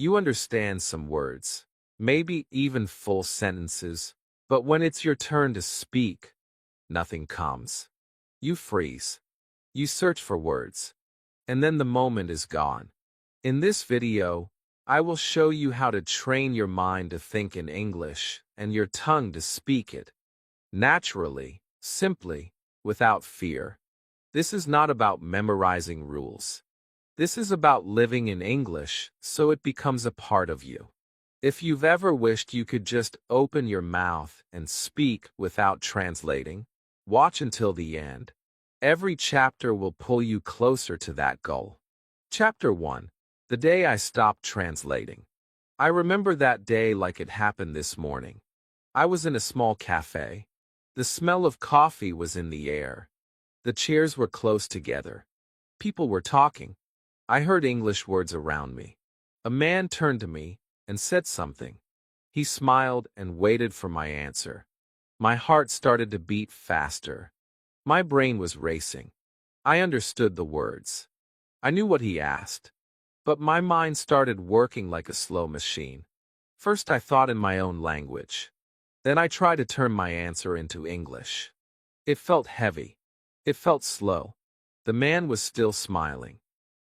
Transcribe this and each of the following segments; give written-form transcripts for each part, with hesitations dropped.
You understand some words, maybe even full sentences, but when it's your turn to speak, nothing comes. You freeze. You search for words, and then the moment is gone. In this video, I will show you how to train your mind to think in English and your tongue to speak it naturally, simply, without fear. This is not about memorizing rules. This is about living in English so it becomes a part of you. If you've ever wished you could just open your mouth and speak without translating, watch until the end. Every chapter will pull you closer to that goal. Chapter 1. The day I stopped translating. I remember that day like it happened this morning. I was in a small cafe. The smell of coffee was in the air. The chairs were close together. People were talking. I heard English words around me. A man turned to me and said something. He smiled and waited for my answer. My heart started to beat faster. My brain was racing. I understood the words. I knew what he asked. But my mind started working like a slow machine. First I thought in my own language. Then I tried to turn my answer into English. It felt heavy. It felt slow. The man was still smiling.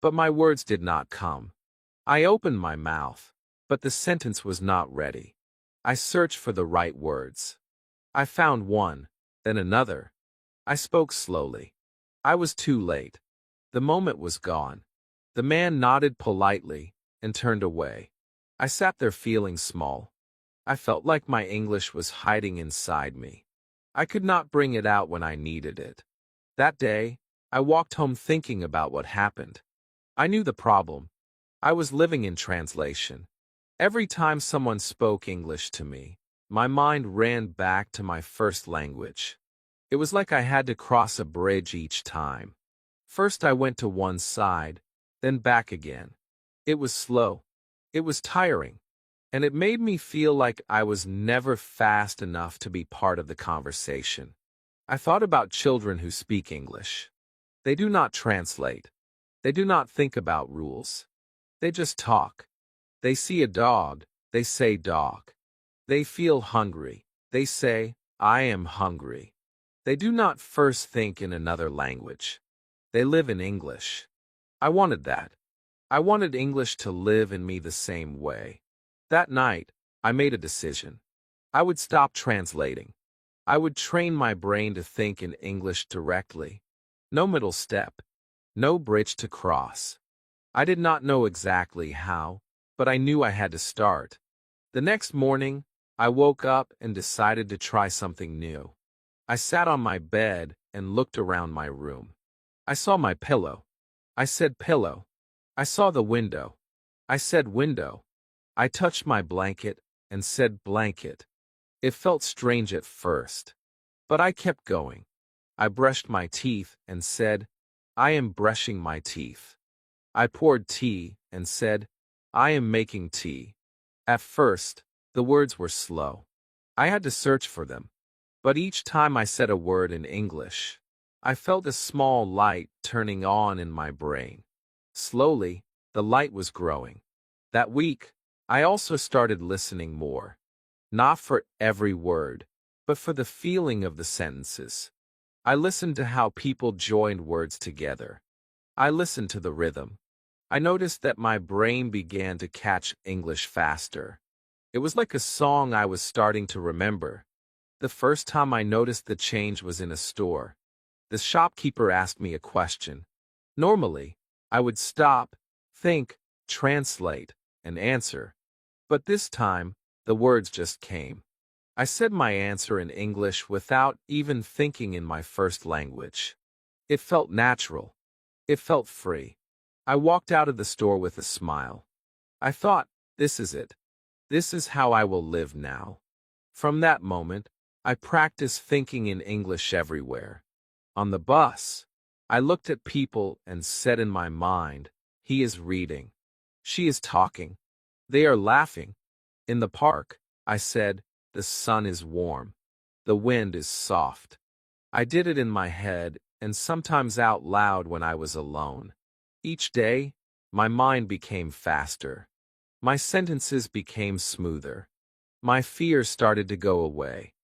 But my words did not come. I opened my mouth, but the sentence was not ready. I searched for the right words. I found one, then another. I spoke slowly. I was too late. The moment was gone. The man nodded politely and turned away. I sat there feeling small. I felt like my English was hiding inside me. I could not bring it out when I needed it. That day, I walked home thinking about what happened. I knew the problem. I was living in translation. Every time someone spoke English to me, my mind ran back to my first language. It was like I had to cross a bridge each time. First I went to one side, then back again. It was slow. It was tiring. And it made me feel like I was never fast enough to be part of the conversation. I thought about children who speak English. They do not translate. They do not think about rules. They just talk. They see a dog. They say dog. They feel hungry. They say, I am hungry. They do not first think in another language. They live in English. I wanted that. I wanted English to live in me the same way. That night, I made a decision. I would stop translating. I would train my brain to think in English directly. No middle step. No bridge to cross. I did not know exactly how, but I knew I had to start. The next morning, I woke up and decided to try something new. I sat on my bed and looked around my room. I saw my pillow. I said pillow. I saw the window. I said window. I touched my blanket and said blanket. It felt strange at first, but I kept going. I brushed my teeth and said, I am brushing my teeth. I poured tea and said, I am making tea. At first, the words were slow. I had to search for them. But each time I said a word in English, I felt a small light turning on in my brain. Slowly, the light was growing. That week, I also started listening more. Not for every word, but for the feeling of the sentences. I listened to how people joined words together. I listened to the rhythm. I noticed that my brain began to catch English faster. It was like a song I was starting to remember. The first time I noticed the change was in a store. The shopkeeper asked me a question. Normally, I would stop, think, translate, and answer. But this time, the words just came. I said my answer in English without even thinking in my first language. It felt natural. It felt free. I walked out of the store with a smile. I thought, this is it. This is how I will live now. From that moment, I practiced thinking in English everywhere. On the bus, I looked at people and said in my mind, he is reading. She is talking. They are laughing. In the park, I said, the sun is warm. The wind is soft. I did it in my head and sometimes out loud when I was alone. Each day, my mind became faster. My sentences became smoother. My fear started to go away.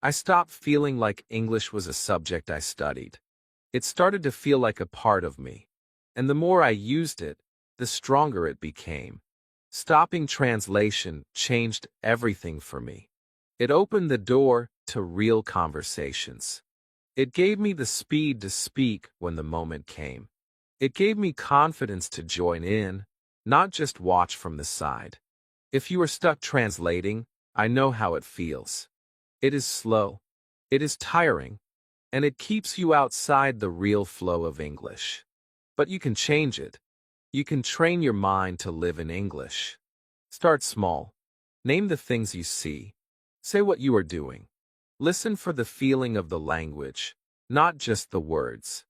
I stopped feeling like English was a subject I studied. It started to feel like a part of me. And the more I used it, the stronger it became. Stopping translation changed everything for me. It opened the door to real conversations. It gave me the speed to speak when the moment came. It gave me confidence to join in, not just watch from the side. If you are stuck translating, I know how it feels. It is slow, it is tiring, and it keeps you outside the real flow of English. But you can change it. You can train your mind to live in English. Start small. Name the things you see. Say what you are doing. Listen for the feeling of the language, not just the words.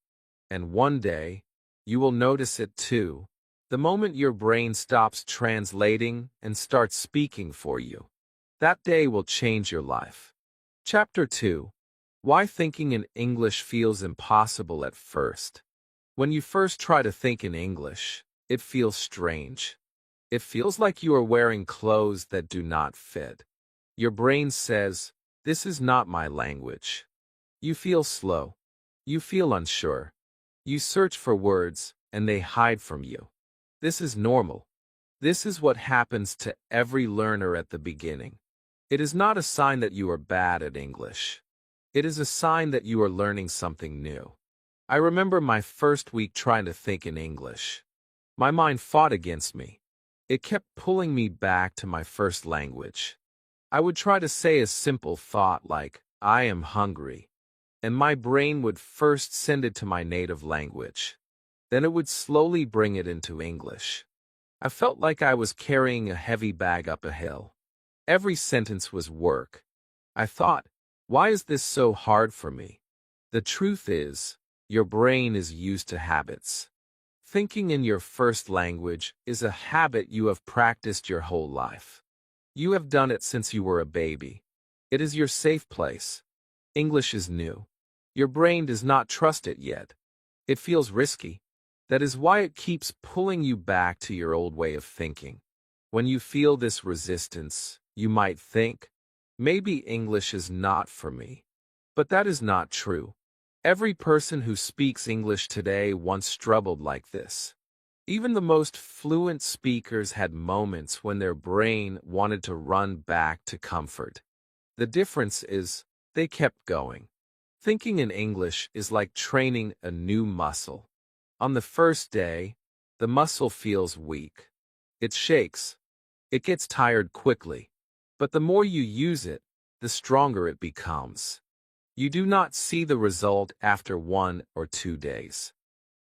And one day, you will notice it too, the moment your brain stops translating and starts speaking for you. That day will change your life. Chapter 2. Why thinking in English feels impossible at first. When you first try to think in English, it feels strange. It feels like you are wearing clothes that do not fit. Your brain says, "This is not my language." You feel slow. You feel unsure. You search for words, and they hide from you. This is normal. This is what happens to every learner at the beginning. It is not a sign that you are bad at English. It is a sign that you are learning something new. I remember my first week trying to think in English. My mind fought against me. It kept pulling me back to my first language. I would try to say a simple thought like, "I am hungry," and my brain would first send it to my native language. Then it would slowly bring it into English. I felt like I was carrying a heavy bag up a hill. Every sentence was work. I thought, why is this so hard for me? The truth is, your brain is used to habits. Thinking in your first language is a habit you have practiced your whole life. You have done it since you were a baby. It is your safe place. English is new. Your brain does not trust it yet. It feels risky. That is why it keeps pulling you back to your old way of thinking. When you feel this resistance, you might think, maybe English is not for me. But that is not true. Every person who speaks English today once struggled like this. Even the most fluent speakers had moments when their brain wanted to run back to comfort. The difference is, they kept going. Thinking in English is like training a new muscle. On the first day, the muscle feels weak. It shakes. It gets tired quickly. But the more you use it, the stronger it becomes. You do not see the result after 1 or 2 days.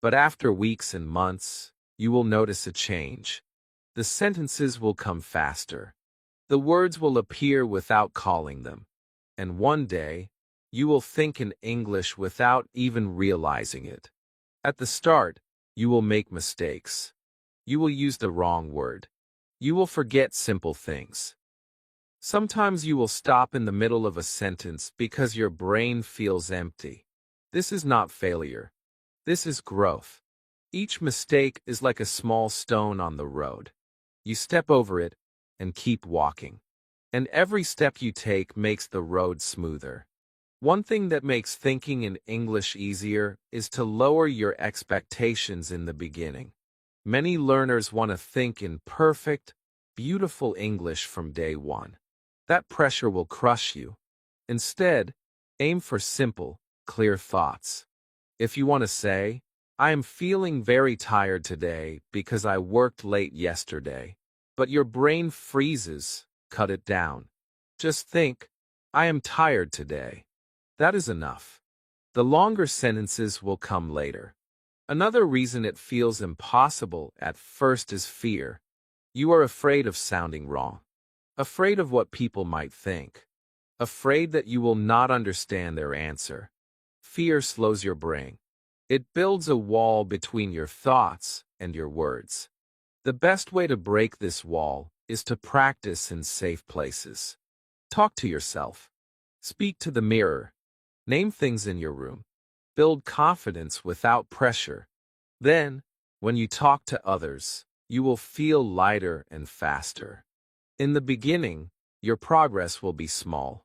But after weeks and months, you will notice a change. The sentences will come faster. The words will appear without calling them. And one day, you will think in English without even realizing it. At the start, you will make mistakes. You will use the wrong word. You will forget simple things. Sometimes you will stop in the middle of a sentence because your brain feels empty. This is not failure. This is growth. Each mistake is like a small stone on the road. You step over it and keep walking. And every step you take makes the road smoother. One thing that makes thinking in English easier is to lower your expectations in the beginning. Many learners want to think in perfect, beautiful English from day one. That pressure will crush you. Instead, aim for simple, clear thoughts. If you want to say, "I am feeling very tired today because I worked late yesterday," but your brain freezes, cut it down. Just think, "I am tired today." That is enough. The longer sentences will come later. Another reason it feels impossible at first is fear. You are afraid of sounding wrong. Afraid of what people might think. Afraid that you will not understand their answer. Fear slows your brain. It builds a wall between your thoughts and your words. The best way to break this wall is to practice in safe places. Talk to yourself. Speak to the mirror. Name things in your room. Build confidence without pressure. Then, when you talk to others, you will feel lighter and faster. In the beginning, your progress will be small.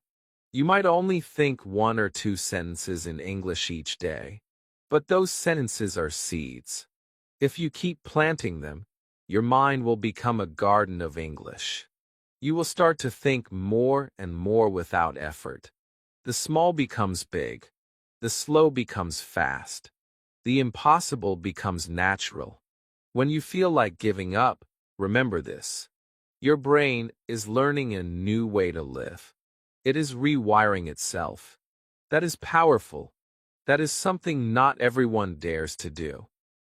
You might only think 1 or 2 sentences in English each day, but those sentences are seeds. If you keep planting them, your mind will become a garden of English. You will start to think more and more without effort. The small becomes big. The slow becomes fast. The impossible becomes natural. When you feel like giving up, remember this. Your brain is learning a new way to live. It is rewiring itself. That is powerful. That is something not everyone dares to do.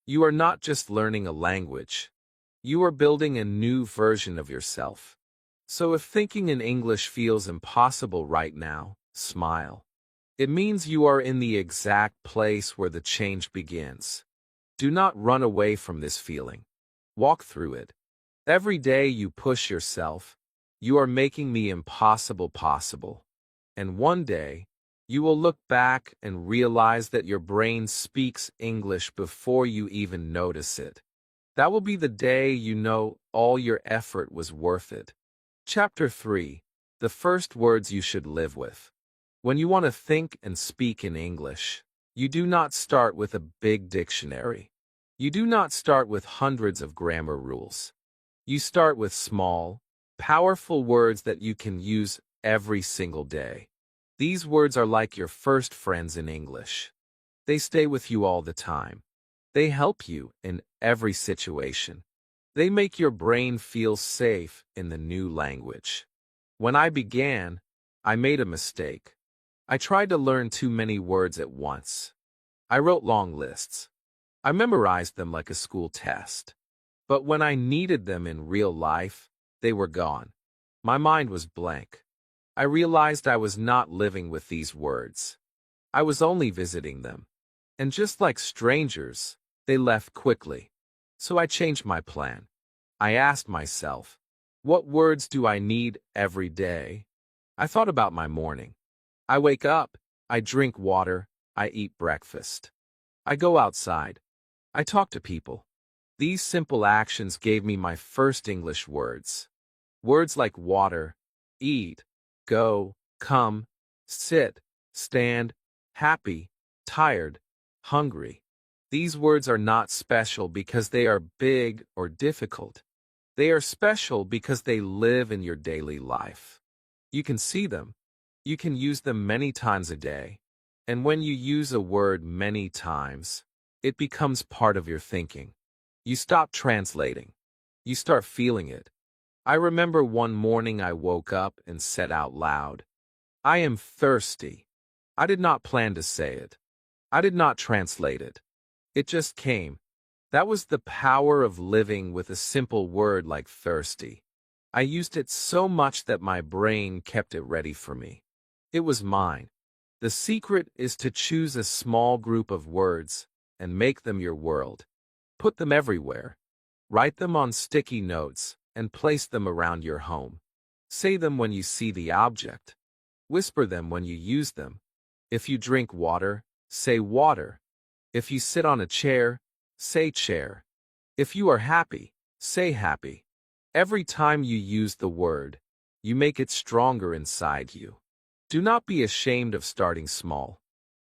You are not just learning a language. You are building a new version of yourself. So if thinking in English feels impossible right now, smile. It means you are in the exact place where the change begins. Do not run away from this feeling. Walk through it. Every day you push yourself, you are making the impossible possible. And one day, you will look back and realize that your brain speaks English before you even notice it. That will be the day you know all your effort was worth it. Chapter 3. The first words you should live with. When you want to think and speak in English, you do not start with a big dictionary. You do not start with hundreds of grammar rules. You start with small, powerful words that you can use every single day. These words are like your first friends in English. They stay with you all the time. They help you in every situation. They make your brain feel safe in the new language. When I began, I made a mistake. I tried to learn too many words at once. I wrote long lists. I memorized them like a school test. But when I needed them in real life, they were gone. My mind was blank. I realized I was not living with these words. I was only visiting them. And just like strangers, they left quickly. So I changed my plan. I asked myself, what words do I need every day? I thought about my morning. I wake up, I drink water, I eat breakfast. I go outside. I talk to people. These simple actions gave me my first English words. Words like water, eat, go, come, sit, stand, happy, tired, hungry. These words are not special because they are big or difficult. They are special because they live in your daily life. You can see them. You can use them many times a day. And when you use a word many times, it becomes part of your thinking. You stop translating. You start feeling it. I remember one morning I woke up and said out loud, I am thirsty. I did not plan to say it. I did not translate it. It just came. That was the power of living with a simple word like thirsty. I used it so much that my brain kept it ready for me. It was mine. The secret is to choose a small group of words and make them your world. Put them everywhere. Write them on sticky notes and place them around your home. Say them when you see the object. Whisper them when you use them. If you drink water, say water. If you sit on a chair, say chair. If you are happy, say happy. Every time you use the word, you make it stronger inside you. Do not be ashamed of starting small.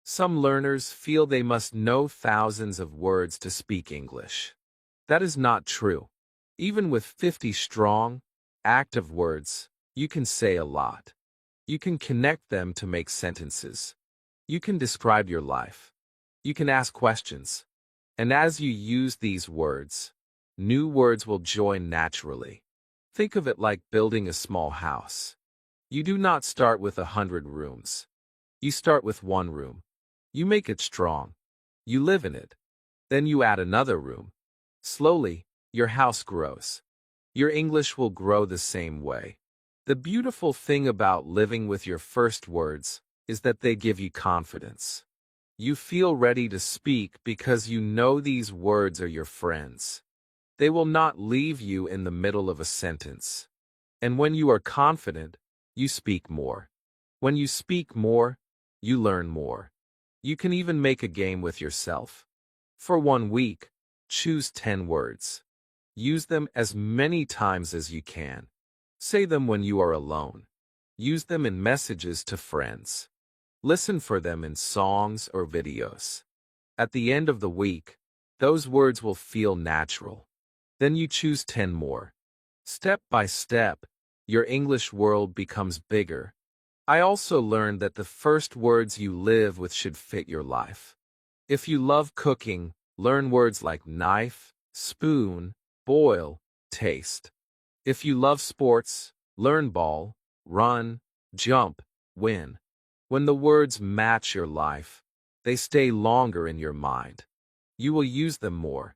Some learners feel they must know thousands of words to speak English. That is not true. Even with 50 strong, active words, you can say a lot. You can connect them to make sentences. You can describe your life. You can ask questions. And as you use these words, new words will join naturally. Think of it like building a small house. You do not start with 100 rooms. You start with one room. You make it strong. You live in it. Then you add another room. Slowly, your house grows. Your English will grow the same way. The beautiful thing about living with your first words is that they give you confidence. You feel ready to speak because you know these words are your friends. They will not leave you in the middle of a sentence. And when you are confident, you speak more. When you speak more, you learn more. You can even make a game with yourself. For 1 week, choose 10 words. Use them as many times as you can. Say them when you are alone. Use them in messages to friends. Listen for them in songs or videos. At the end of the week, those words will feel natural. Then you choose 10 more. Step by step, your English world becomes bigger. I also learned that the first words you live with should fit your life. If you love cooking, learn words like knife, spoon, boil, taste. If you love sports, learn ball, run, jump, win. When the words match your life, they stay longer in your mind. You will use them more.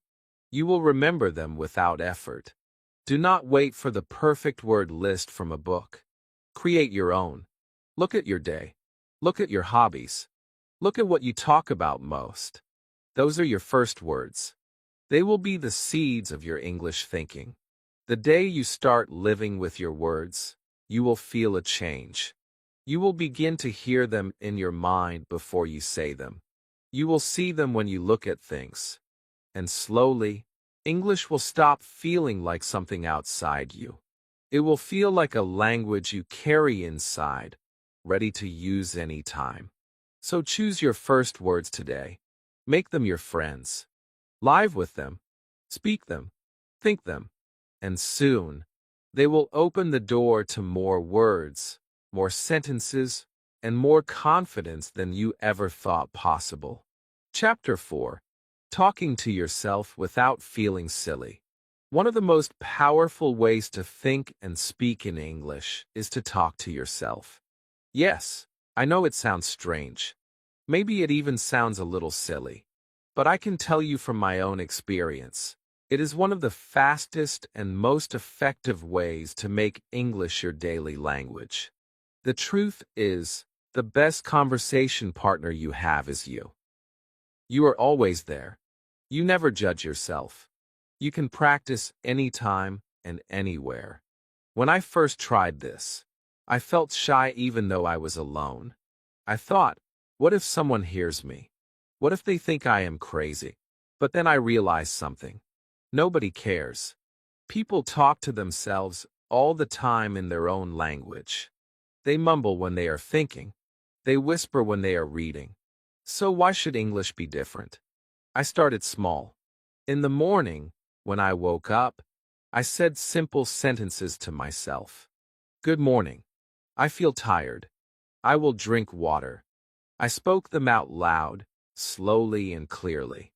You will remember them without effort. Do not wait for the perfect word list from a book. Create your own. Look at your day. Look at your hobbies. Look at what you talk about most. Those are your first words. They will be the seeds of your English thinking. The day you start living with your words, you will feel a change. You will begin to hear them in your mind before you say them. You will see them when you look at things. And slowly, English will stop feeling like something outside you. It will feel like a language you carry inside, ready to use anytime. So choose your first words today. Make them your friends. Live with them. Speak them. Think them. And soon, they will open the door to more words, more sentences, and more confidence than you ever thought possible. Chapter 4. Talking to yourself without feeling silly. One of the most powerful ways to think and speak in English is to talk to yourself. Yes, I know it sounds strange. Maybe it even sounds a little silly. But I can tell you from my own experience, it is one of the fastest and most effective ways to make English your daily language. The truth is, the best conversation partner you have is you. You are always there. You never judge yourself. You can practice anytime and anywhere. When I first tried this, I felt shy even though I was alone. I thought, what if someone hears me? What if they think I am crazy? But then I realized something. Nobody cares. People talk to themselves all the time in their own language. They mumble when they are thinking. They whisper when they are reading. So why should English be different? I started small. In the morning, when I woke up, I said simple sentences to myself. Good morning. I feel tired. I will drink water. I spoke them out loud, slowly and clearly.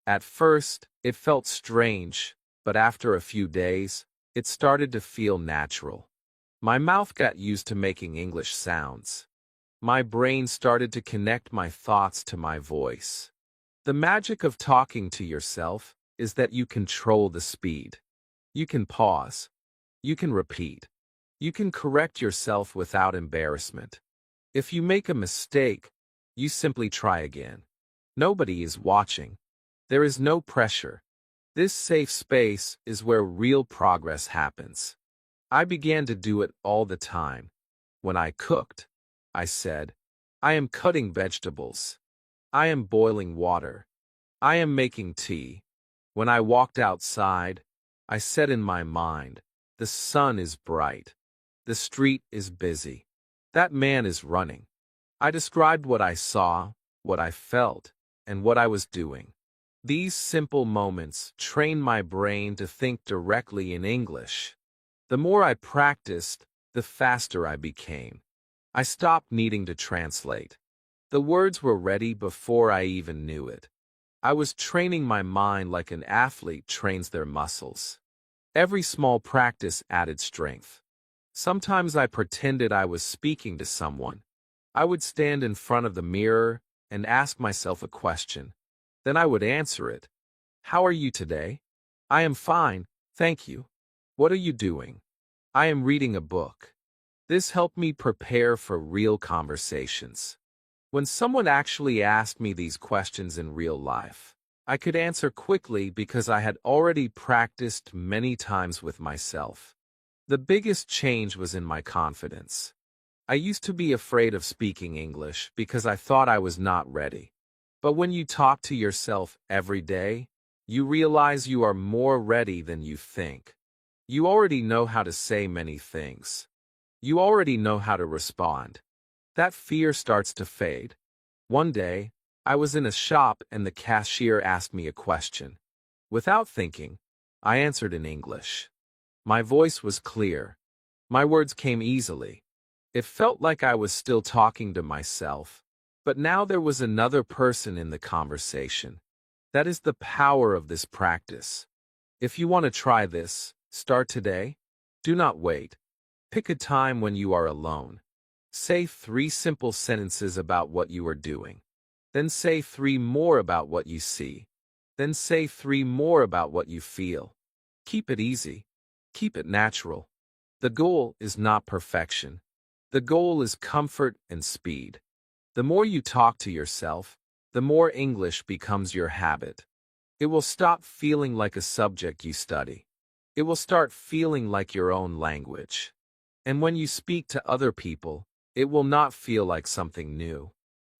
At first, it felt strange, but after a few days, it started to feel natural. My mouth got used to making English sounds. My brain started to connect my thoughts to my voice. The magic of talking to yourself is that you control the speed. You can pause. You can repeat. You can correct yourself without embarrassment. If you make a mistake, you simply try again. Nobody is watching. There is no pressure. This safe space is where real progress happens. I began to do it all the time. When I cooked, I said, I am cutting vegetables. I am boiling water. I am making tea. When I walked outside, I said in my mind, the sun is bright. The street is busy. That man is running. I described what I saw, what I felt, and what I was doing. These simple moments trained my brain to think directly in English. The more I practiced, the faster I became. I stopped needing to translate. The words were ready before I even knew it. I was training my mind like an athlete trains their muscles. Every small practice added strength. Sometimes I pretended I was speaking to someone. I would stand in front of the mirror and ask myself a question. Then I would answer it. How are you today? I am fine, thank you. What are you doing? I am reading a book. This helped me prepare for real conversations. When someone actually asked me these questions in real life, I could answer quickly because I had already practiced many times with myself. The biggest change was in my confidence. I used to be afraid of speaking English because I thought I was not ready. But when you talk to yourself every day, You realize you are more ready than you think. You already know how to say many things. You already know how to respond. That fear starts to fade. One day, I was in a shop and the cashier asked me a question. Without thinking, I answered in English. My voice was clear. My words came easily. It felt like I was still talking to myself, but now there was another person in the conversation. That is the power of this practice. If you want to try this, start today. Do not wait. Pick a time when you are alone. Say 3 simple sentences about what you are doing. Then say 3 more about what you see. Then say 3 more about what you feel. Keep it easy. Keep it natural. The goal is not perfection. The goal is comfort and speed. The more you talk to yourself, the more English becomes your habit. It will stop feeling like a subject you study. It will start feeling like your own language. And when you speak to other people, it will not feel like something new.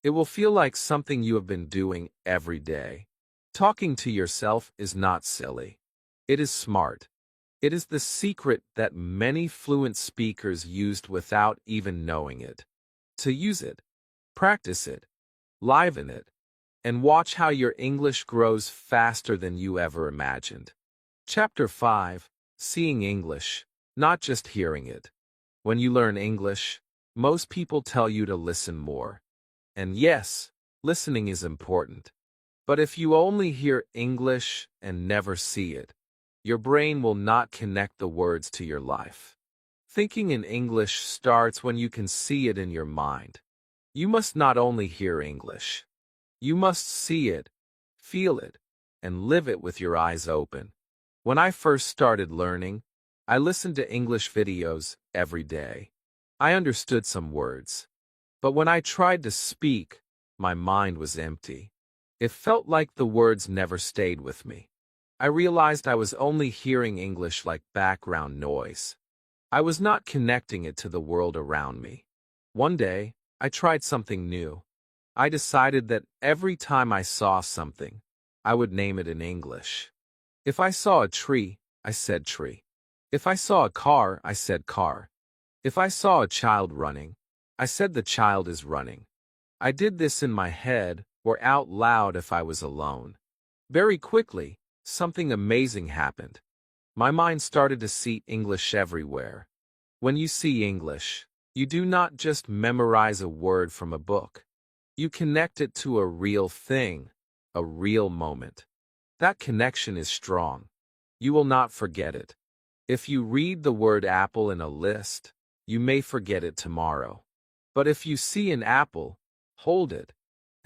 It will feel like something you have been doing every day. Talking to yourself is not silly. It is smart. It is the secret that many fluent speakers used without even knowing it. To use it, practice it, liven it, and watch how your English grows faster than you ever imagined. Chapter 5: Seeing English, not just hearing it. When you learn English, most people tell you to listen more. And yes, listening is important. But if you only hear English and never see it, your brain will not connect the words to your life. Thinking in English starts when you can see it in your mind. You must not only hear English. You must see it, feel it, and live it with your eyes open. When I first started learning, I listened to English videos every day. I understood some words. But when I tried to speak, my mind was empty. It felt like the words never stayed with me. I realized I was only hearing English like background noise. I was not connecting it to the world around me. One day, I tried something new. I decided that every time I saw something, I would name it in English. If I saw a tree, I said tree. If I saw a car, I said car. If I saw a child running, I said the child is running. I did this in my head or out loud if I was alone. Very quickly, something amazing happened. My mind started to see English everywhere. When you see English, you do not just memorize a word from a book. You connect it to a real thing, a real moment. That connection is strong. You will not forget it. If you read the word apple in a list, you may forget it tomorrow. But if you see an apple, hold it,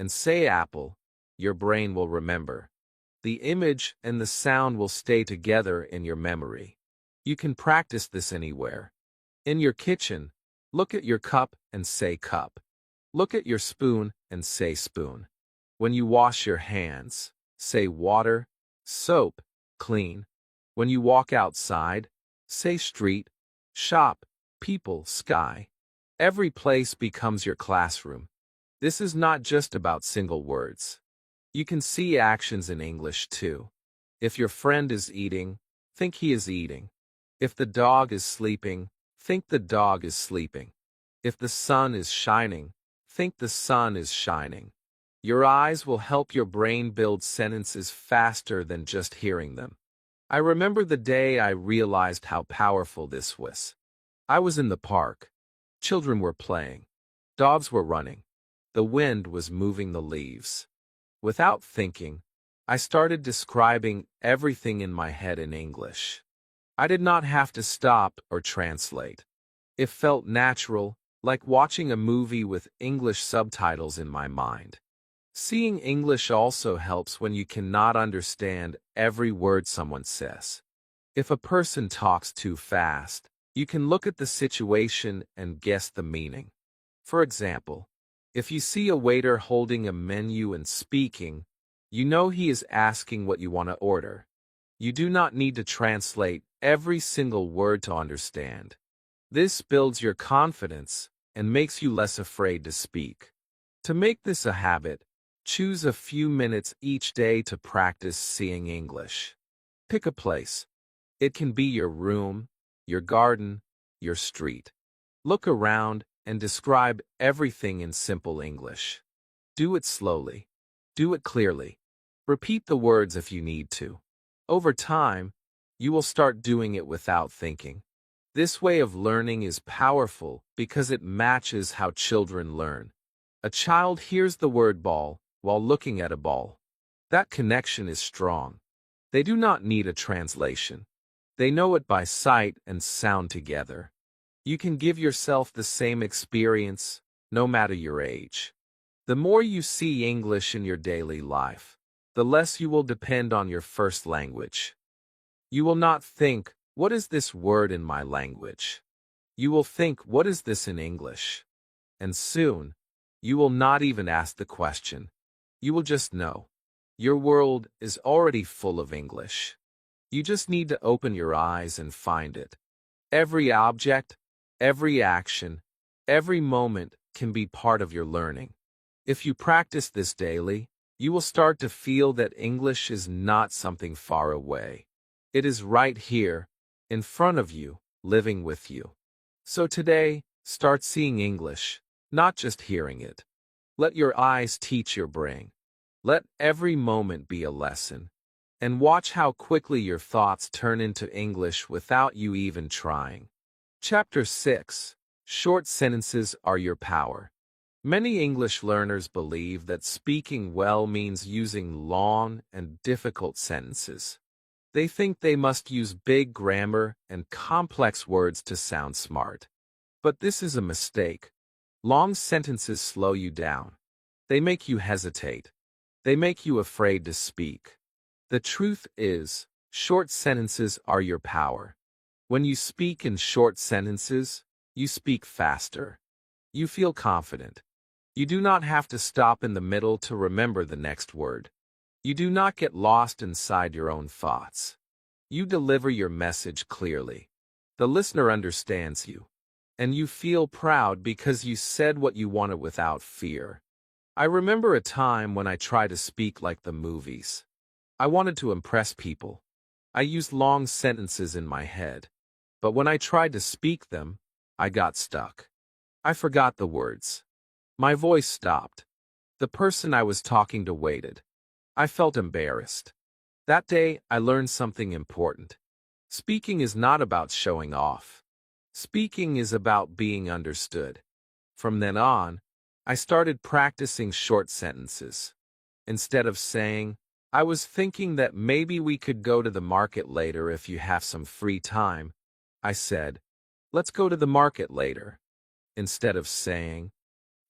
and say apple, your brain will remember. The image and the sound will stay together in your memory. You can practice this anywhere. In your kitchen, look at your cup and say cup. Look at your spoon and say spoon. When you wash your hands, say water, soap, clean. When you walk outside, say street, shop, people, sky. Every place becomes your classroom. This is not just about single words. You can see actions in English too. If your friend is eating, think he is eating. If the dog is sleeping, think the dog is sleeping. If the sun is shining, think the sun is shining. Your eyes will help your brain build sentences faster than just hearing them. I remember the day I realized how powerful this was. I was in the park. Children were playing. Dogs were running. The wind was moving the leaves. Without thinking, I started describing everything in my head in English. I did not have to stop or translate. It felt natural, like watching a movie with English subtitles in my mind. Seeing English also helps when you cannot understand every word someone says. If a person talks too fast, you can look at the situation and guess the meaning. For example, if you see a waiter holding a menu and speaking, you know he is asking what you want to order. You do not need to translate every single word to understand. This builds your confidence and makes you less afraid to speak. To make this a habit, Choose a few minutes each day to practice seeing English. Pick a place. It can be your room, your garden, your street. Look around and describe everything in simple English. Do it slowly. Do it clearly. Repeat the words if you need to. Over time, you will start doing it without thinking. This way of learning is powerful because it matches how children learn. A child hears the word ball while looking at a ball. That connection is strong. They do not need a translation. They know it by sight and sound together. You can give yourself the same experience, no matter your age. The more you see English in your daily life, the less you will depend on your first language. You will not think, "What is this word in my language?" You will think, "What is this in English?" And soon, you will not even ask the question. You will just know. Your world is already full of English. You just need to open your eyes and find it. Every object, every action, every moment can be part of your learning. If you practice this daily, you will start to feel that English is not something far away. It is right here, in front of you, living with you. So today, start seeing English, not just hearing it. Let your eyes teach your brain. Let every moment be a lesson. And watch how quickly your thoughts turn into English without you even trying. Chapter 6. Short sentences are your power. Many English learners believe that speaking well means using long and difficult sentences. They think they must use big grammar and complex words to sound smart. But this is a mistake. Long sentences slow you down. They make you hesitate. They make you afraid to speak. The truth is, short sentences are your power. When you speak in short sentences, you speak faster. You feel confident. You do not have to stop in the middle to remember the next word. You do not get lost inside your own thoughts. You deliver your message clearly. The listener understands you. And you feel proud because you said what you wanted without fear. I remember a time when I tried to speak like the movies. I wanted to impress people. I used long sentences in my head. But when I tried to speak them, I got stuck. I forgot the words. My voice stopped. The person I was talking to waited. I felt embarrassed. That day, I learned something important. Speaking is not about showing off. Speaking is about being understood. From then on, I started practicing short sentences. Instead of saying, "I was thinking that maybe we could go to the market later if you have some free time," I said, "Let's go to the market later." Instead of saying,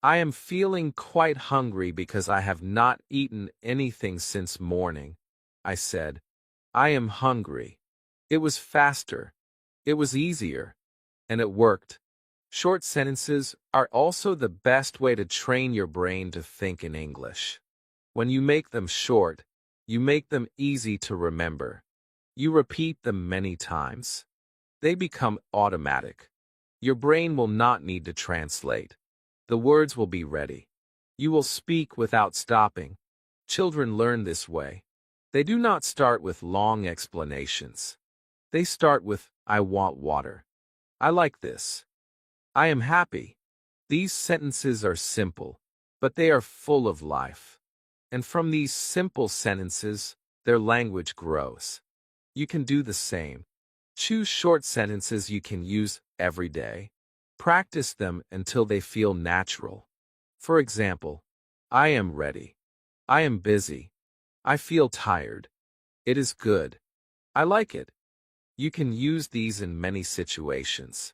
"I am feeling quite hungry because I have not eaten anything since morning," I said, "I am hungry." It was faster. It was easier. And it worked. Short sentences are also the best way to train your brain to think in English. When you make them short, you make them easy to remember. You repeat them many times. They become automatic. Your brain will not need to translate. The words will be ready. You will speak without stopping. Children learn this way. They do not start with long explanations. They start with, "I want water. I like this. I am happy." These sentences are simple, but they are full of life. And from these simple sentences, their language grows. You can do the same. Choose short sentences you can use every day. Practice them until they feel natural. For example, "I am ready. I am busy. I feel tired. It is good. I like it." You can use these in many situations.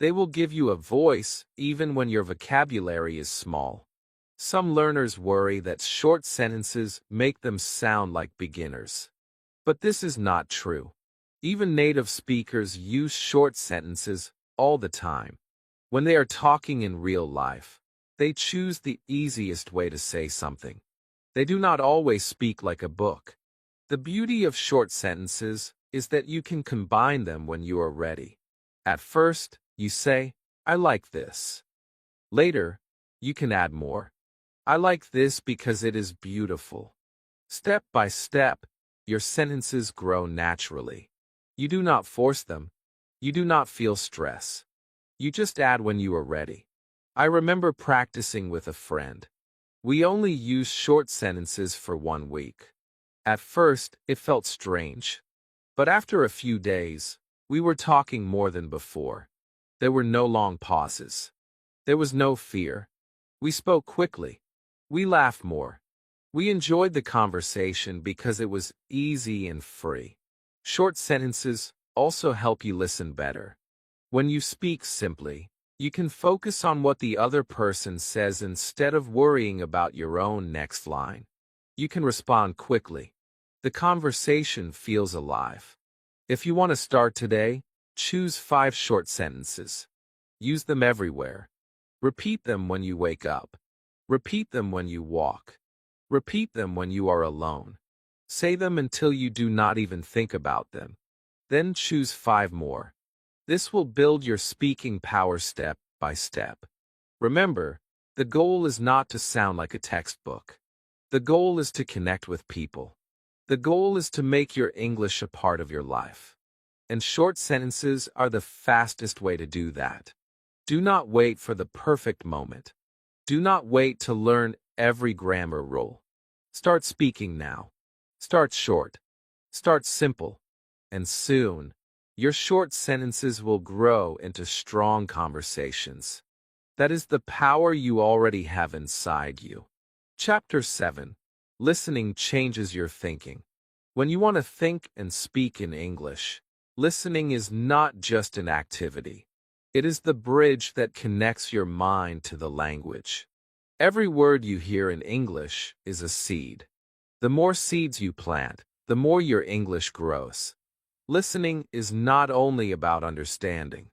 They will give you a voice even when your vocabulary is small. Some learners worry that short sentences make them sound like beginners. But this is not true. Even native speakers use short sentences all the time. When they are talking in real life, they choose the easiest way to say something. They do not always speak like a book. The beauty of short sentences is that you can combine them when you are ready. At first, you say, "I like this." Later, you can add more. I like this because it is beautiful. Step by step, your sentences grow naturally. You do not force them. You do not feel stress. You just add when you are ready. I remember practicing with a friend. We only used short sentences for 1 week. At first, it felt strange. But after a few days, we were talking more than before. There were no long pauses. There was no fear. We spoke quickly. We laughed more. We enjoyed the conversation because it was easy and free. Short sentences also help you listen better. When you speak simply, you can focus on what the other person says instead of worrying about your own next line. You can respond quickly. The conversation feels alive. If you want to start today, choose 5 short sentences. Use them everywhere. Repeat them when you wake up. Repeat them when you walk. Repeat them when you are alone. Say them until you do not even think about them. Then choose 5 more. This will build your speaking power step by step. Remember, the goal is not to sound like a textbook. The goal is to connect with people. The goal is to make your English a part of your life. And short sentences are the fastest way to do that. Do not wait for the perfect moment. Do not wait to learn every grammar rule. Start speaking now. Start short. Start simple. And soon, your short sentences will grow into strong conversations. That is the power you already have inside you. Chapter 7. Listening changes your thinking. When you want to think and speak in English, listening is not just an activity. It is the bridge that connects your mind to the language. Every word you hear in English is a seed. The more seeds you plant, the more your English grows. Listening is not only about understanding.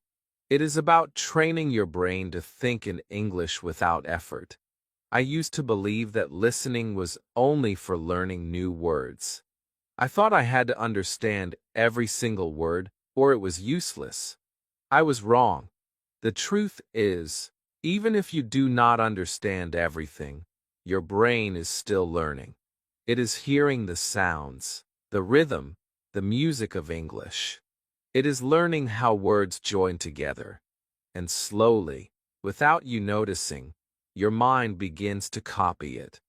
It is about training your brain to think in English without effort. I used to believe that listening was only for learning new words. I thought I had to understand every single word, or it was useless. I was wrong. The truth is, even if you do not understand everything, your brain is still learning. It is hearing the sounds, the rhythm, the music of English. It is learning how words join together. And slowly, without you noticing, your mind begins to copy it.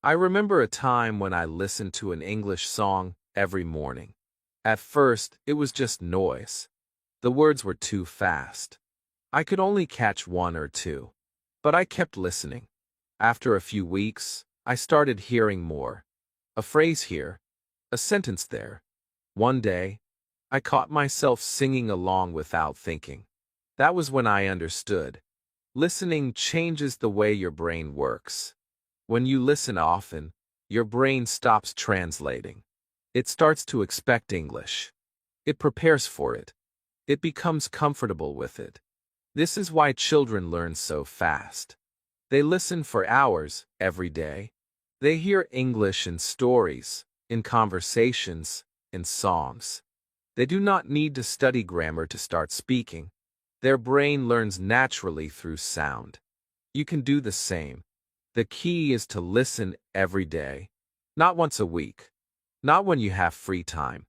I remember a time when I listened to an English song every morning. At first, it was just noise. The words were too fast. I could only catch 1 or 2. But I kept listening. After a few weeks, I started hearing more. A phrase here, a sentence there. One day, I caught myself singing along without thinking. That was when I understood. Listening changes the way your brain works. When you listen often, your brain stops translating. It starts to expect English. It prepares for it. It becomes comfortable with it. This is why children learn so fast. They listen for hours every day. They hear English in stories, in conversations, in songs. They do not need to study grammar to start speaking. Their brain learns naturally through sound. You can do the same. The key is to listen every day. Not once a week. Not when you have free time.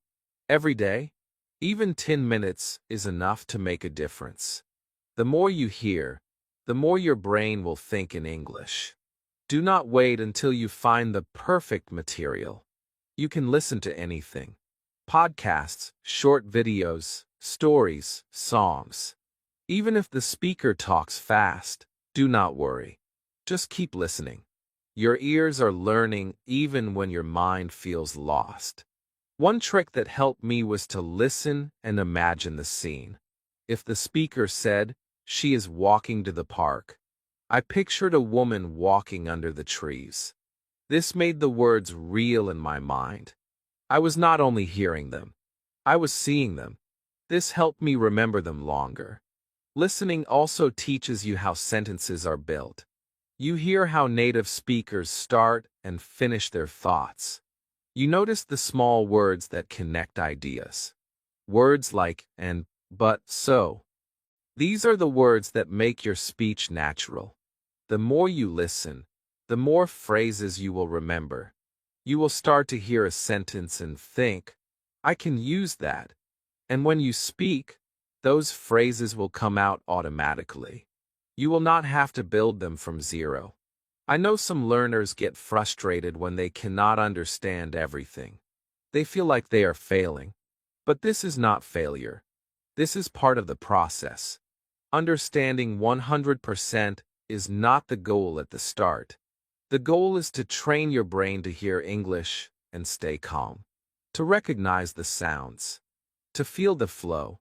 Every day. Even 10 minutes is enough to make a difference. The more you hear, the more your brain will think in English. Do not wait until you find the perfect material. You can listen to anything. Podcasts, short videos, stories, songs. Even if the speaker talks fast, do not worry. Just keep listening. Your ears are learning even when your mind feels lost. One trick that helped me was to listen and imagine the scene. If the speaker said, "She is walking to the park," I pictured a woman walking under the trees. This made the words real in my mind. I was not only hearing them, I was seeing them. This helped me remember them longer. Listening also teaches you how sentences are built. You hear how native speakers start and finish their thoughts. You notice the small words that connect ideas. Words like and, but, so. These are the words that make your speech natural. The more you listen, the more phrases you will remember. You will start to hear a sentence and think, I can use that. And when you speak, those phrases will come out automatically. You will not have to build them from zero. I know some learners get frustrated when they cannot understand everything. They feel like they are failing. But this is not failure. This is part of the process. Understanding 100% is not the goal at the start. The goal is to train your brain to hear English and stay calm, to recognize the sounds, to feel the flow.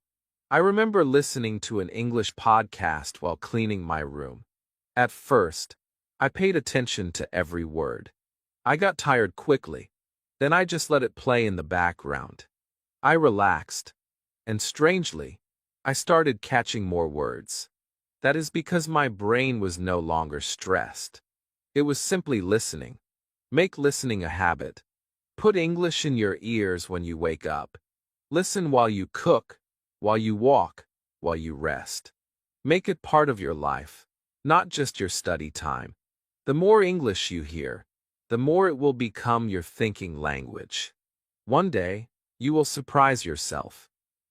I remember listening to an English podcast while cleaning my room. At first, I paid attention to every word. I got tired quickly. Then I just let it play in the background. I relaxed, and strangely, I started catching more words. That is because my brain was no longer stressed. It was simply listening. Make listening a habit. Put English in your ears when you wake up. Listen while you cook, while you walk, while you rest. Make it part of your life, not just your study time. The more English you hear, the more it will become your thinking language. One day, you will surprise yourself.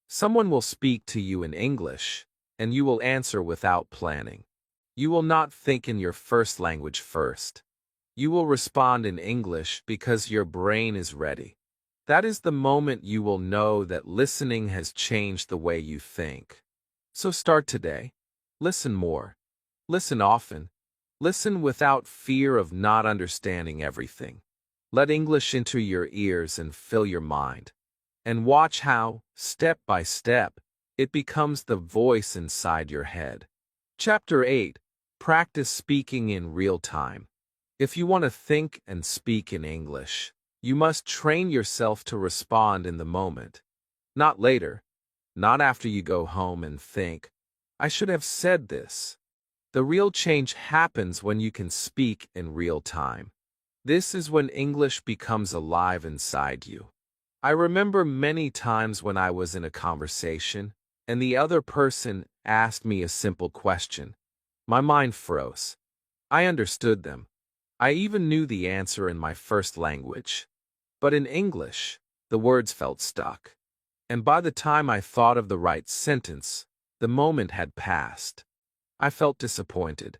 Someone will speak to you in English, and you will answer without planning. You will not think in your first language first. You will respond in English because your brain is ready. That is the moment you will know that listening has changed the way you think. So start today. Listen more. Listen often. Listen without fear of not understanding everything. Let English enter your ears and fill your mind. And watch how, step by step, it becomes the voice inside your head. Chapter 8. Practice speaking in real time. If you want to think and speak in English, you must train yourself to respond in the moment. Not later. Not after you go home and think, I should have said this. The real change happens when you can speak in real time. This is when English becomes alive inside you. I remember many times when I was in a conversation, and the other person asked me a simple question. My mind froze. I understood them. I even knew the answer in my first language. But in English, the words felt stuck. And by the time I thought of the right sentence, the moment had passed. I felt disappointed.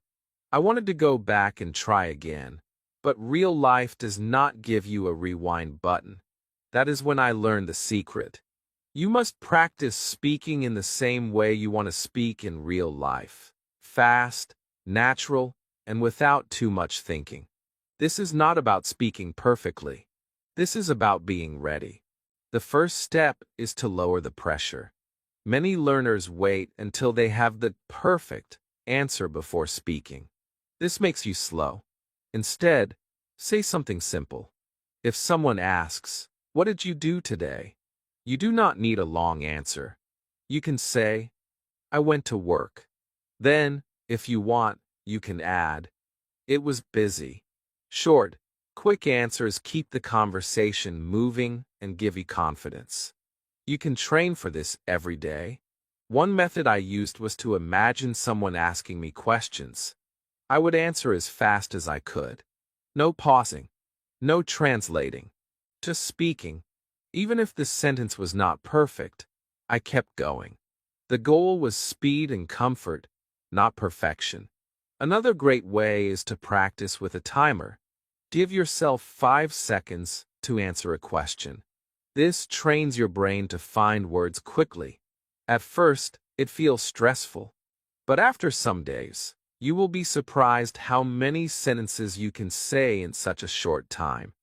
I wanted to go back and try again. But real life does not give you a rewind button. That is when I learned the secret. You must practice speaking in the same way you want to speak in real life. Fast, natural, and without too much thinking. This is not about speaking perfectly. This is about being ready. The first step is to lower the pressure. Many learners wait until they have the perfect answer before speaking. This makes you slow. Instead, say something simple. If someone asks, what did you do today? You do not need a long answer. You can say, I went to work. Then, if you want, you can add, it was busy. Short, quick answers keep the conversation moving and give you confidence. You can train for this every day. One method I used was to imagine someone asking me questions. I would answer as fast as I could. No pausing. No translating. Just speaking. Even if the sentence was not perfect, I kept going. The goal was speed and comfort, not perfection. Another great way is to practice with a timer. Give yourself 5 seconds to answer a question. This trains your brain to find words quickly. At first, it feels stressful. But after some days, you will be surprised how many sentences you can say in such a short time.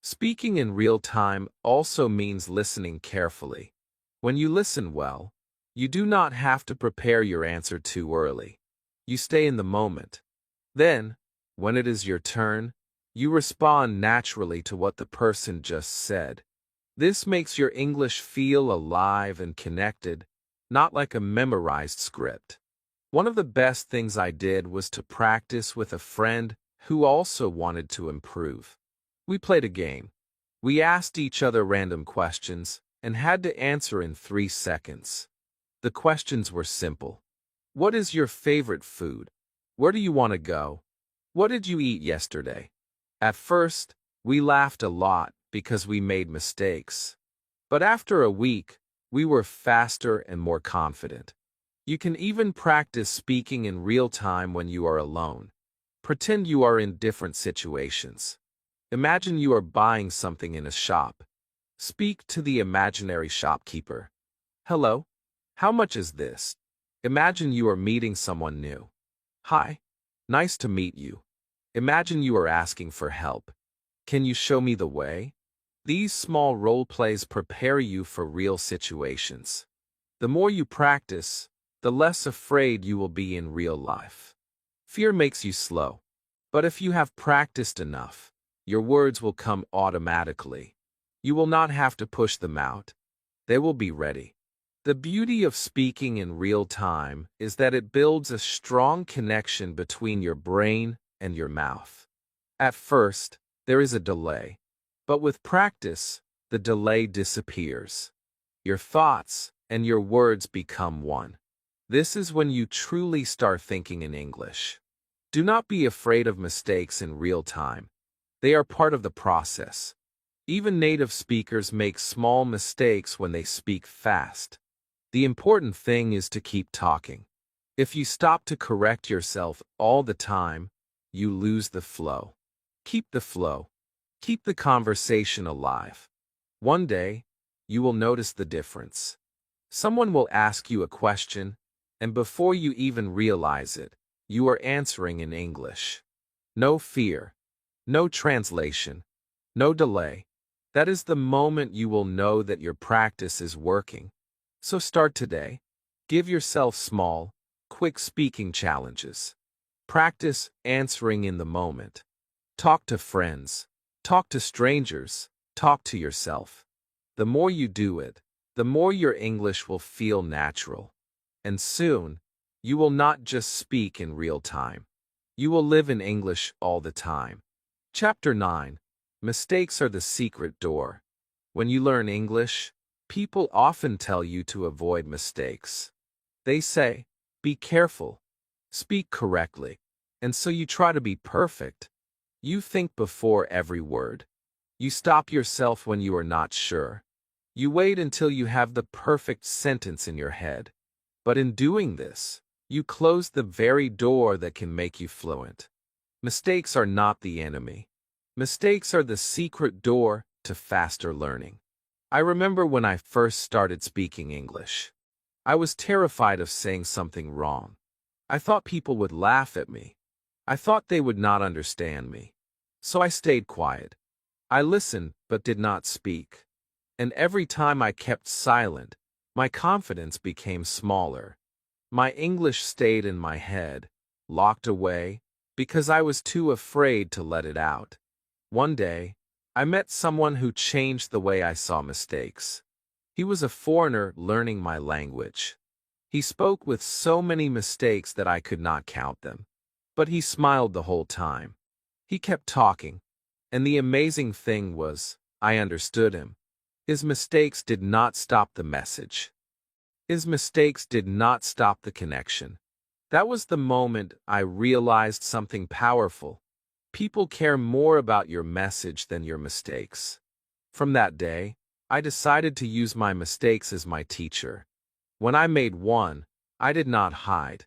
Speaking in real time also means listening carefully. When you listen well, you do not have to prepare your answer too early. You stay in the moment. Then, when it is your turn, you respond naturally to what the person just said. This makes your English feel alive and connected, not like a memorized script. One of the best things I did was to practice with a friend who also wanted to improve. We played a game. We asked each other random questions and had to answer in 3 seconds. The questions were simple. What is your favorite food? Where do you want to go? What did you eat yesterday? At first, we laughed a lot because we made mistakes. But after a week, we were faster and more confident. You can even practice speaking in real time when you are alone. Pretend you are in different situations. Imagine you are buying something in a shop. Speak to the imaginary shopkeeper. Hello, how much is this? Imagine you are meeting someone new. Hi, nice to meet you. Imagine you are asking for help. Can you show me the way? These small role plays prepare you for real situations. The more you practice, the less afraid you will be in real life. Fear makes you slow. But if you have practiced enough, your words will come automatically. You will not have to push them out. They will be ready. The beauty of speaking in real time is that it builds a strong connection between your brain and your mouth. At first, there is a delay. But with practice, the delay disappears. Your thoughts and your words become one. This is when you truly start thinking in English. Do not be afraid of mistakes in real time. They are part of the process. Even native speakers make small mistakes when they speak fast. The important thing is to keep talking. If you stop to correct yourself all the time, you lose the flow. Keep the flow. Keep the conversation alive. One day, you will notice the difference. Someone will ask you a question, and before you even realize it, you are answering in English. No fear. No translation. No delay. That is the moment you will know that your practice is working. So start today. Give yourself small, quick speaking challenges. Practice answering in the moment. Talk to friends. Talk to strangers. Talk to yourself. The more you do it, the more your English will feel natural. And soon, you will not just speak in real time. You will live in English all the time. Chapter 9. Mistakes are the secret door. When you learn English, people often tell you to avoid mistakes. They say, be careful, speak correctly, and so you try to be perfect. You think before every word. You stop yourself when you are not sure. You wait until you have the perfect sentence in your head. But in doing this, you close the very door that can make you fluent. Mistakes are not the enemy. Mistakes are the secret door to faster learning. I remember when I first started speaking English. I was terrified of saying something wrong. I thought people would laugh at me. I thought they would not understand me. So I stayed quiet. I listened but did not speak. And every time I kept silent, my confidence became smaller. My English stayed in my head, locked away, because I was too afraid to let it out. One day, I met someone who changed the way I saw mistakes. He was a foreigner learning my language. He spoke with so many mistakes that I could not count them. But he smiled the whole time. He kept talking, and the amazing thing was, I understood him. His mistakes did not stop the message. His mistakes did not stop the connection. That was the moment I realized something powerful. People care more about your message than your mistakes. From that day, I decided to use my mistakes as my teacher. When I made one, I did not hide.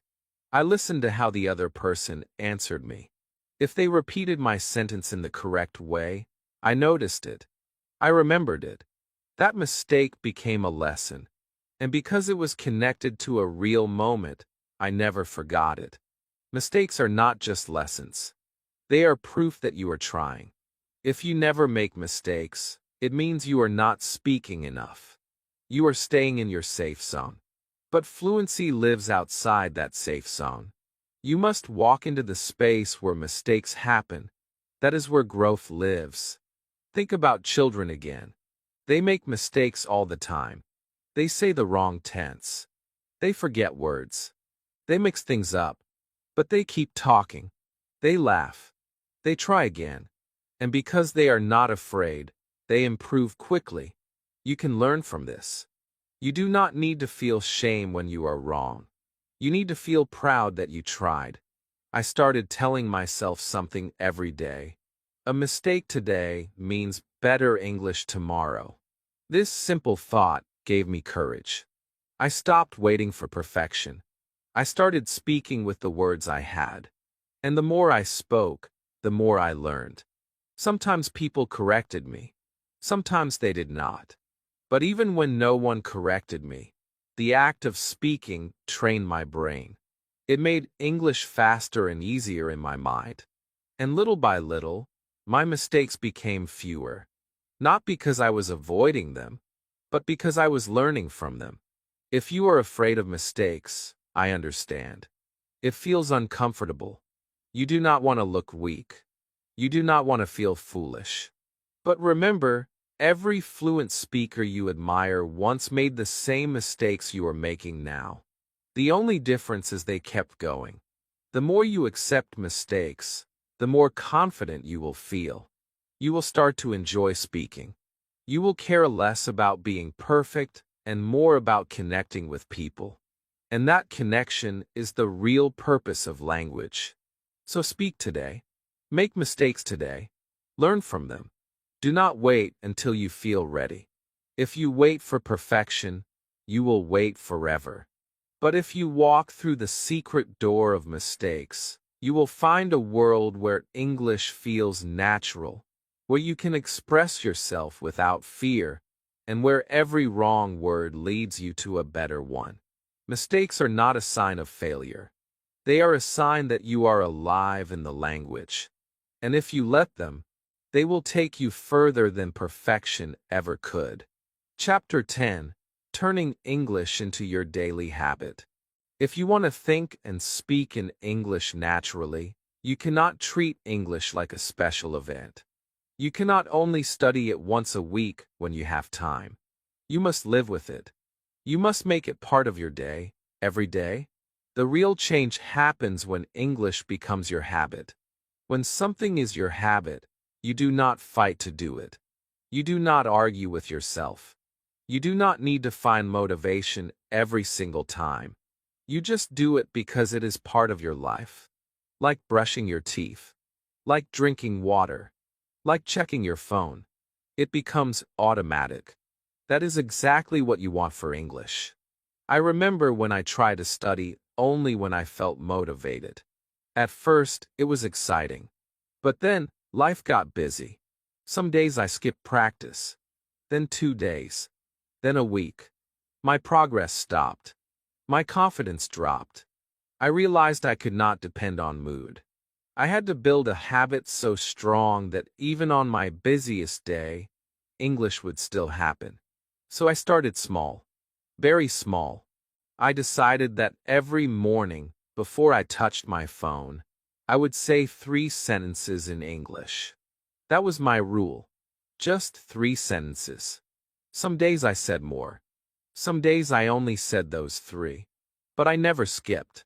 I listened to how the other person answered me. If they repeated my sentence in the correct way, I noticed it. I remembered it. That mistake became a lesson. And because it was connected to a real moment, I never forgot it. Mistakes are not just lessons. They are proof that you are trying. If you never make mistakes, it means you are not speaking enough. You are staying in your safe zone. But fluency lives outside that safe zone. You must walk into the space where mistakes happen. That is where growth lives. Think about children again. They make mistakes all the time. They say the wrong tense. They forget words. They mix things up. But they keep talking. They laugh. They try again. And because they are not afraid, they improve quickly. You can learn from this. You do not need to feel shame when you are wrong. You need to feel proud that you tried. I started telling myself something every day. A mistake today means better English tomorrow. This simple thought gave me courage. I stopped waiting for perfection. I started speaking with the words I had. And the more I spoke, the more I learned. Sometimes people corrected me. Sometimes they did not. But even when no one corrected me, the act of speaking trained my brain. It made English faster and easier in my mind. And little by little, my mistakes became fewer. Not because I was avoiding them, but because I was learning from them. If you are afraid of mistakes, I understand. It feels uncomfortable. You do not want to look weak. You do not want to feel foolish. But remember, every fluent speaker you admire once made the same mistakes you are making now. The only difference is they kept going. The more you accept mistakes, the more confident you will feel. You will start to enjoy speaking. You will care less about being perfect and more about connecting with people. And that connection is the real purpose of language. So speak today. Make mistakes today. Learn from them. Do not wait until you feel ready. If you wait for perfection, you will wait forever. But if you walk through the secret door of mistakes, you will find a world where English feels natural, where you can express yourself without fear, and where every wrong word leads you to a better one. Mistakes are not a sign of failure. They are a sign that you are alive in the language. And if you let them, they will take you further than perfection ever could. Chapter 10. Turning English into your daily habit. If you want to think and speak in English naturally, you cannot treat English like a special event. You cannot only study it once a week when you have time. You must live with it. You must make it part of your day, every day. The real change happens when English becomes your habit. When something is your habit, you do not fight to do it. You do not argue with yourself. You do not need to find motivation every single time. You just do it because it is part of your life. Like brushing your teeth. Like drinking water. Like checking your phone. It becomes automatic. That is exactly what you want for English. I remember when I tried to study only when I felt motivated. At first, it was exciting. But then, life got busy. Some days I skipped practice. Then 2 days. Then a week. My progress stopped. My confidence dropped. I realized I could not depend on mood. I had to build a habit so strong that even on my busiest day, English would still happen. So I started small. Very small. I decided that every morning, before I touched my phone, I would say 3 sentences in English. That was my rule. Just 3 sentences. Some days I said more. Some days I only said those 3. But I never skipped.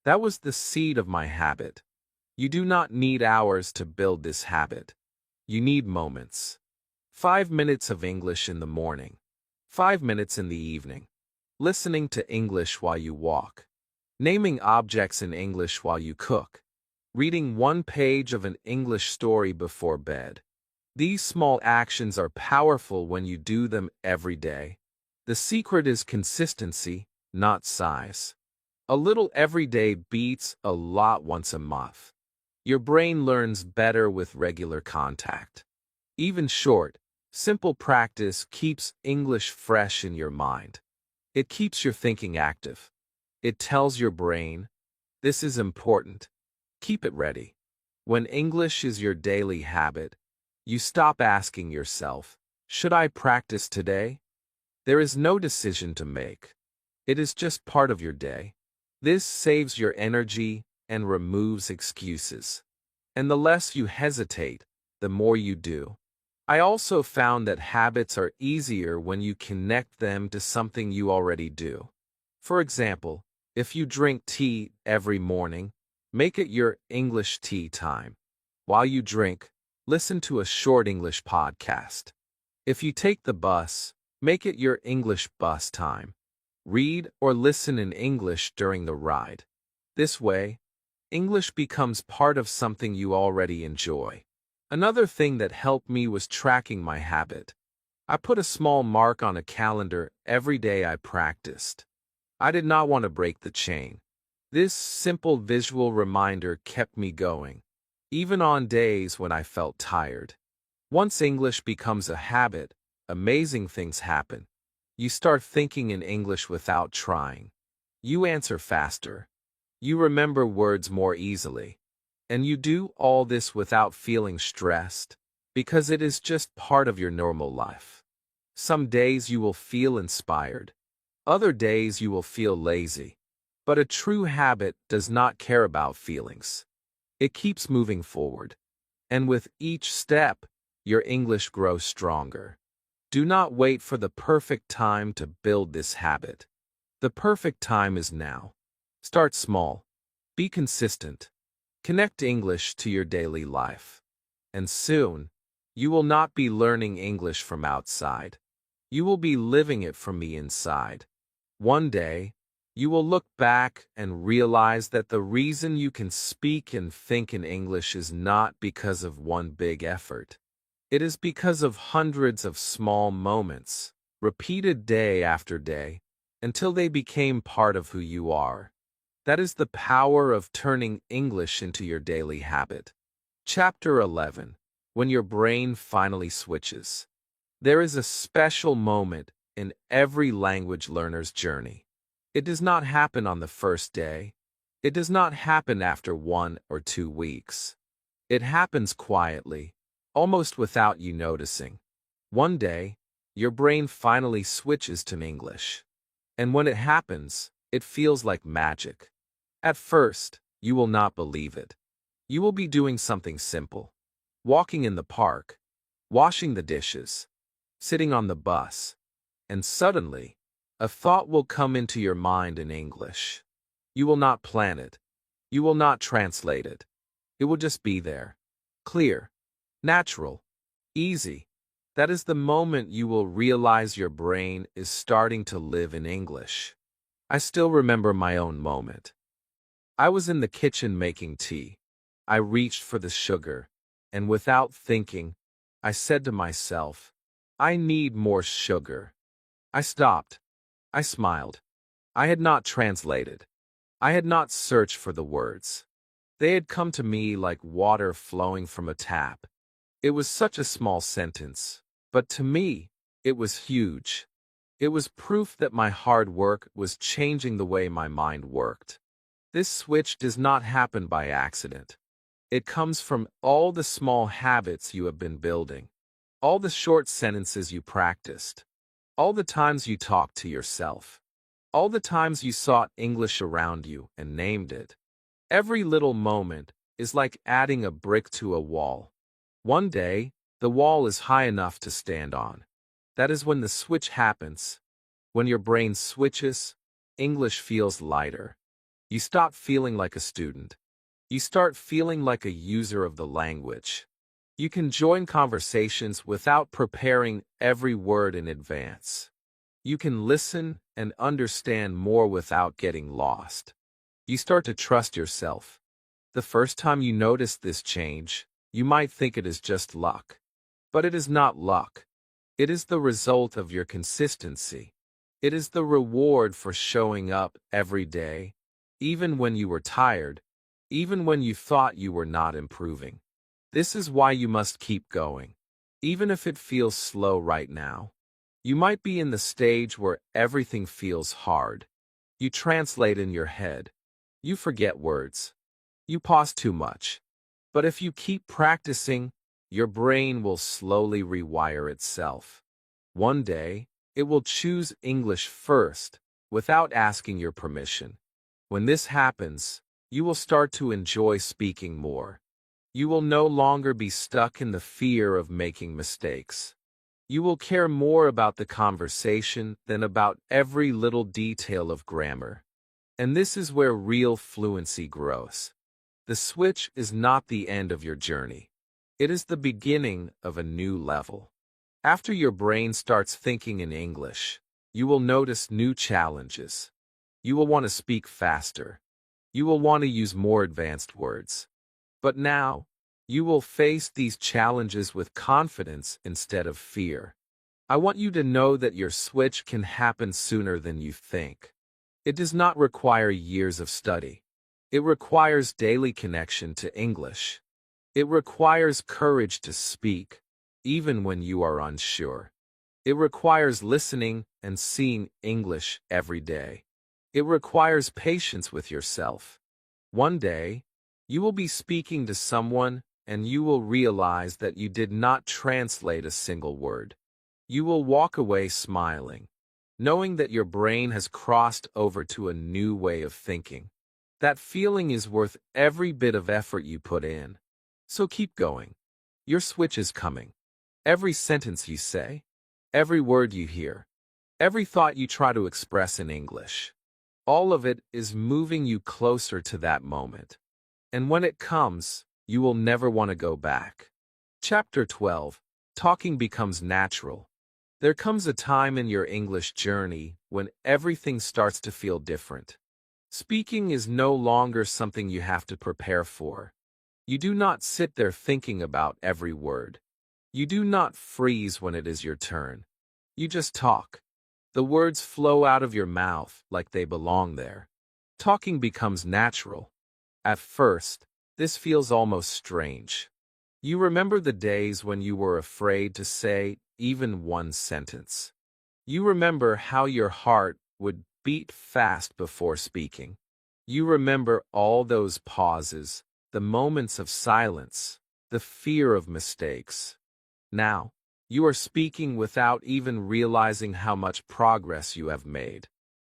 That was the seed of my habit. You do not need hours to build this habit. You need moments. 5 minutes of English in the morning. 5 minutes in the evening. Listening to English while you walk. Naming objects in English while you cook. Reading 1 page of an English story before bed. These small actions are powerful when you do them every day. The secret is consistency, not size. A little every day beats a lot once a month. Your brain learns better with regular contact. Even short, simple practice keeps English fresh in your mind. It keeps your thinking active. It tells your brain, this is important. Keep it ready. When English is your daily habit, you stop asking yourself, should I practice today? There is no decision to make. It is just part of your day. This saves your energy and removes excuses. And the less you hesitate, the more you do. I also found that habits are easier when you connect them to something you already do. For example, if you drink tea every morning, make it your English tea time. While you drink, listen to a short English podcast. If you take the bus, make it your English bus time. Read or listen in English during the ride. This way, English becomes part of something you already enjoy. Another thing that helped me was tracking my habit. I put a small mark on a calendar every day I practiced. I did not want to break the chain. This simple visual reminder kept me going, even on days when I felt tired. Once English becomes a habit, amazing things happen. You start thinking in English without trying. You answer faster. You remember words more easily. And you do all this without feeling stressed, because it is just part of your normal life. Some days you will feel inspired. Other days you will feel lazy. But a true habit does not care about feelings. It keeps moving forward. And with each step, your English grows stronger. Do not wait for the perfect time to build this habit. The perfect time is now. Start small. Be consistent. Connect English to your daily life. And soon, you will not be learning English from outside. You will be living it from the inside. One day, you will look back and realize that the reason you can speak and think in English is not because of one big effort. It is because of hundreds of small moments, repeated day after day, until they became part of who you are. That is the power of turning English into your daily habit. Chapter 11. When your brain finally switches. There is a special moment in every language learner's journey. It does not happen on the first day. It does not happen after 1 or 2 weeks. It happens quietly, almost without you noticing. One day, your brain finally switches to English. And when it happens, it feels like magic. At first, you will not believe it. You will be doing something simple. Walking in the park, washing the dishes, sitting on the bus, and suddenly, a thought will come into your mind in English. You will not plan it. You will not translate it. It will just be there. Clear, natural, easy. That is the moment you will realize your brain is starting to live in English. I still remember my own moment. I was in the kitchen making tea. I reached for the sugar, and without thinking, I said to myself, I need more sugar. I stopped. I smiled. I had not translated. I had not searched for the words. They had come to me like water flowing from a tap. It was such a small sentence, but to me, it was huge. It was proof that my hard work was changing the way my mind worked. This switch does not happen by accident. It comes from all the small habits you have been building, all the short sentences you practiced, all the times you talked to yourself, all the times you sought English around you and named it. Every little moment is like adding a brick to a wall. One day, the wall is high enough to stand on. That is when the switch happens. When your brain switches, English feels lighter. You stop feeling like a student. You start feeling like a user of the language. You can join conversations without preparing every word in advance. You can listen and understand more without getting lost. You start to trust yourself. The first time you notice this change, you might think it is just luck. But it is not luck. It is the result of your consistency. It is the reward for showing up every day, even when you were tired, even when you thought you were not improving. This is why you must keep going, even if it feels slow right now. You might be in the stage where everything feels hard. You translate in your head. You forget words. You pause too much. But if you keep practicing, your brain will slowly rewire itself. One day, it will choose English first, without asking your permission. When this happens, you will start to enjoy speaking more. You will no longer be stuck in the fear of making mistakes. You will care more about the conversation than about every little detail of grammar. And this is where real fluency grows. The switch is not the end of your journey. It is the beginning of a new level. After your brain starts thinking in English, you will notice new challenges. You will want to speak faster. You will want to use more advanced words. But now, you will face these challenges with confidence instead of fear. I want you to know that your switch can happen sooner than you think. It does not require years of study. It requires daily connection to English. It requires courage to speak, even when you are unsure. It requires listening and seeing English every day. It requires patience with yourself. One day, you will be speaking to someone and you will realize that you did not translate a single word. You will walk away smiling, knowing that your brain has crossed over to a new way of thinking. That feeling is worth every bit of effort you put in. So keep going. Your switch is coming. Every sentence you say, every word you hear, every thought you try to express in English, all of it is moving you closer to that moment. And when it comes, you will never want to go back. Chapter 12. Talking becomes natural. There comes a time in your English journey when everything starts to feel different. Speaking is no longer something you have to prepare for. You do not sit there thinking about every word. You do not freeze when it is your turn. You just talk. The words flow out of your mouth like they belong there. Talking becomes natural. At first, this feels almost strange. You remember the days when you were afraid to say even one sentence. You remember how your heart would beat fast before speaking. You remember all those pauses, the moments of silence, the fear of mistakes. Now, you are speaking without even realizing how much progress you have made.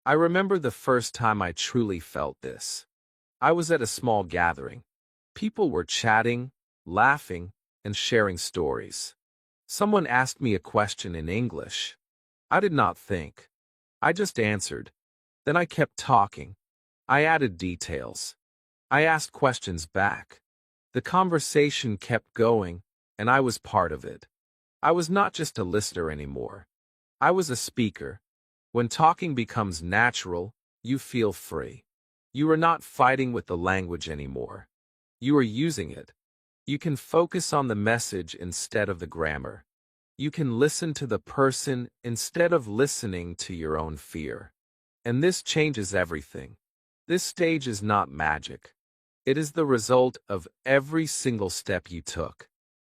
I remember the first time I truly felt this. I was at a small gathering. People were chatting, laughing, and sharing stories. Someone asked me a question in English. I did not think. I just answered. Then I kept talking. I added details. I asked questions back. The conversation kept going, and I was part of it. I was not just a listener anymore. I was a speaker. When talking becomes natural, you feel free. You are not fighting with the language anymore. You are using it. You can focus on the message instead of the grammar. You can listen to the person instead of listening to your own fear. And this changes everything. This stage is not magic. It is the result of every single step you took.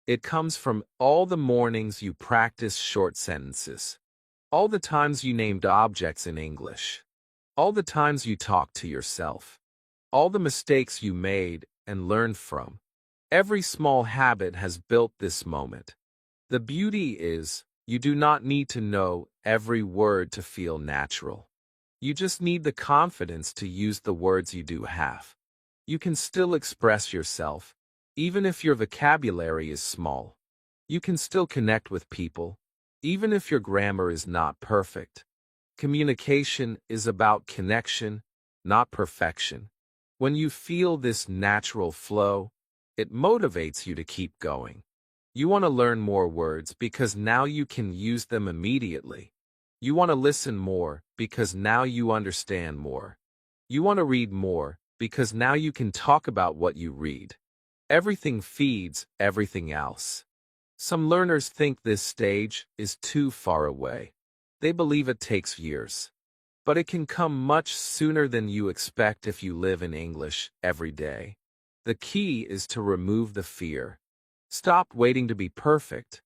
It comes from all the mornings you practiced short sentences, all the times you named objects in English, all the times you talked to yourself, all the mistakes you made and learned from. Every small habit has built this moment. The beauty is, you do not need to know every word to feel natural. You just need the confidence to use the words you do have. You can still express yourself, even if your vocabulary is small. You can still connect with people, even if your grammar is not perfect. Communication is about connection, not perfection. When you feel this natural flow, it motivates you to keep going. You want to learn more words because now you can use them immediately. You want to listen more because now you understand more. You want to read more because now you can talk about what you read. Everything feeds everything else. Some learners think this stage is too far away. They believe it takes years. But it can come much sooner than you expect if you live in English every day. The key is to remove the fear. Stop waiting to be perfect.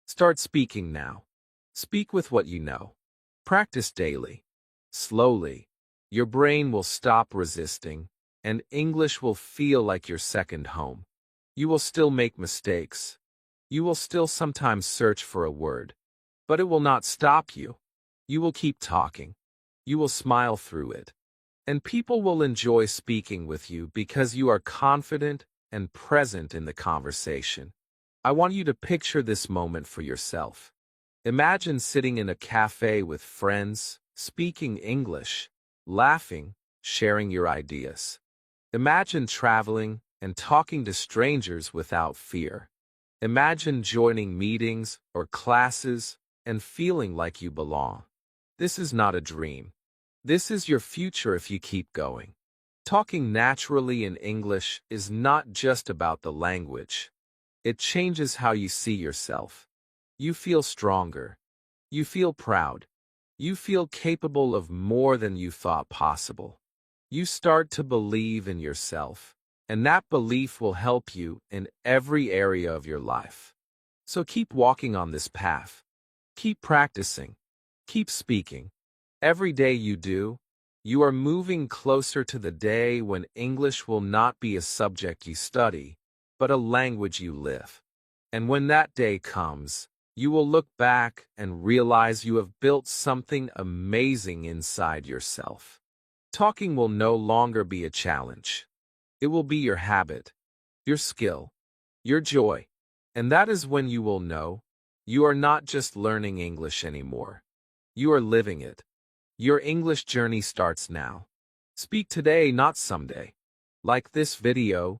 Start speaking now. Speak with what you know. Practice daily. Slowly, your brain will stop resisting, and English will feel like your second home. You will still make mistakes. You will still sometimes search for a word. But it will not stop you. You will keep talking. You will smile through it. And people will enjoy speaking with you because you are confident and present in the conversation. I want you to picture this moment for yourself. Imagine sitting in a cafe with friends, speaking English, laughing, sharing your ideas. Imagine traveling and talking to strangers without fear. Imagine joining meetings or classes and feeling like you belong. This is not a dream. This is your future if you keep going. Talking naturally in English is not just about the language. It changes how you see yourself. You feel stronger. You feel proud. You feel capable of more than you thought possible. You start to believe in yourself, and that belief will help you in every area of your life. So keep walking on this path. Keep practicing. Keep speaking. Every day you do, you are moving closer to the day when English will not be a subject you study, but a language you live. And when that day comes, you will look back and realize you have built something amazing inside yourself. Talking will no longer be a challenge. It will be your habit, your skill, your joy. And that is when you will know you are not just learning English anymore. You are living it. Your English journey starts now. Speak today, not someday. Like this video,